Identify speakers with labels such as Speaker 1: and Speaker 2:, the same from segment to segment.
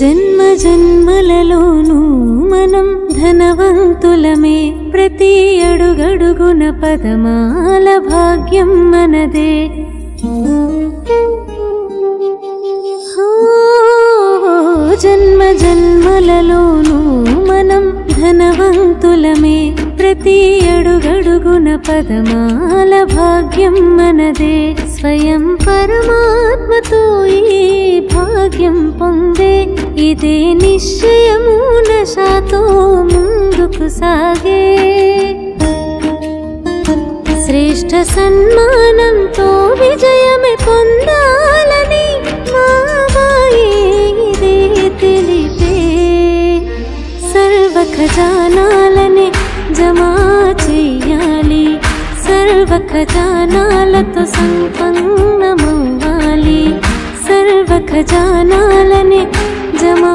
Speaker 1: జన్మ జన్మలలోనూ మనం ధనవంతులమే, ప్రతి అడుగడుగున పదమాల భాగ్యం మనదే. జన్మ జన్మలలోనూ మనం ధనవంతులమే, ప్రతి అడుగడుగున పదమాల భాగ్యం మనదే. స్వయం పరమాత్మతో ఈ భాగ్యం పొందే, ఇదే నిశ్చయము నశాతో ముందుకు సాగే. శ్రేష్ఠ సన్మానంతో విజయమే పొందాలని మాయే ఇదే తెలిపే. సర్వ ఖజానాలనే జమా చెయ్యాలి, సర్వ ఖజానాలతో సంపన్నమవ్వాలి. సర్వ ఖజానాలనే జమా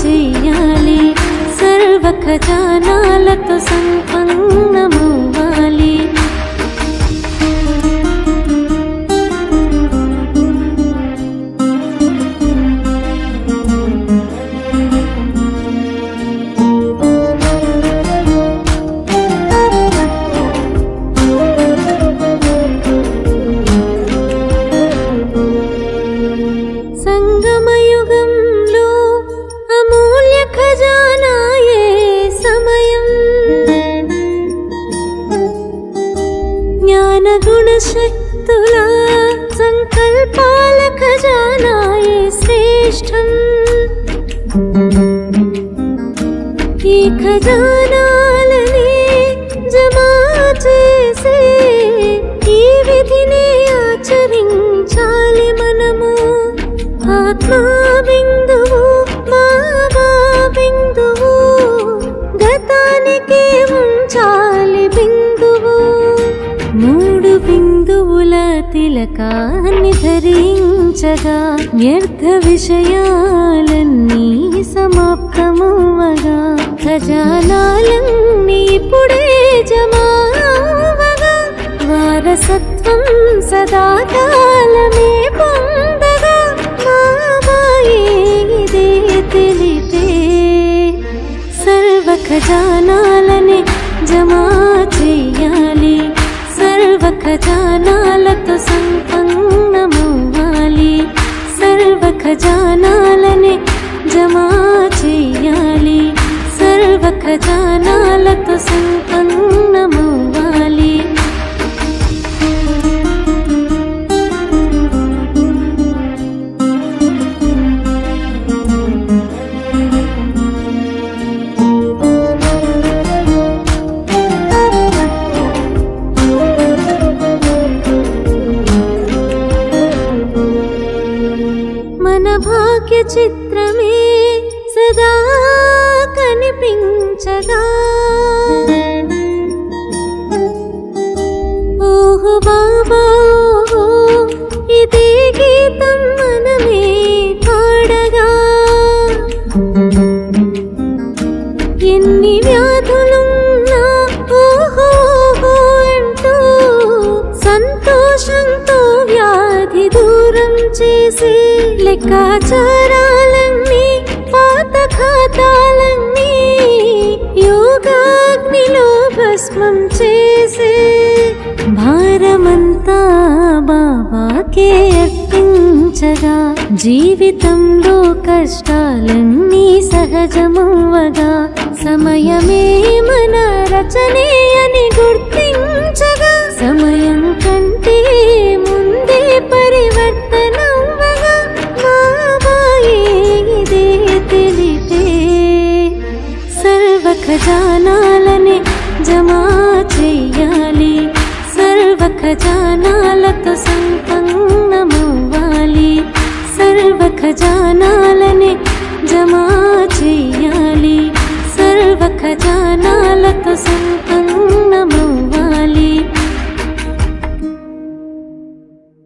Speaker 1: చెయ్యాలి, సర్వ ఖజానాలతో సంపన్నమవ్వాలి. సంగమయుగంలో అమూల్య ఖజానాయే సమయం, జ్ఞాన గుణ శక్తుల సంకల్పాల ఖజానాయే శ్రేష్టం. ఈ ఖజానాలనే జమా చేసే ఈ విధిని ఆచరించాలి మనము. ఆత్మా బిందువు బాబా బిందువు, గతానికి ఉంచాలి బిందువు. మూడు బిందువుల తిలకాన్ని ధరించగా వ్యర్థ విషయాలన్నీ సమాప్తమవ్వగా, ఖజానాలన్నీ ఇప్పుడే జమావగా, వారసత్వం సదాకాలమే పొందగా మాయే ఇదే తెలిపే. సర్వ ఖజానాలనే జమా చెయ్యాలి, సర్వ ఖజానాలతో సంపన్నమవ్వాలి. సర్వ ఖజానాలనే జమా చెయ్యాలి, సర్వ ఖజానాలతో సంపన్నమవ్వాలి. మన భాగ్య చిత్రమే సదా కనిపించగా, ఓహో బాబా ఇదే గీతం మనమే పాడగా. ఎన్ని వ్యాధులున్నా ఓహో అంటూ సంతోషంతో వ్యాధి దూరం చేసి, లెక్కాచారాలన్నీ పాత ఖాతాలన్నీ యోగాగ్నిలో భస్మం చేసే. భారమంతా బాబాకే అర్పించగా, జీవితంలో కష్టాలన్నీ సహజమవ్వగా, సమయమే మన రచనే అని గుర్తించగా, సమయం కంటే ముందే పరివర్తనవ్వగా మాయే ఇదే తెలిపే. సర్వ ఖజానాలనే జమా చెయ్యాలి, సర్వ ఖజానాలతో సంపన్నమవ్వాలి. సర్వ ఖజానా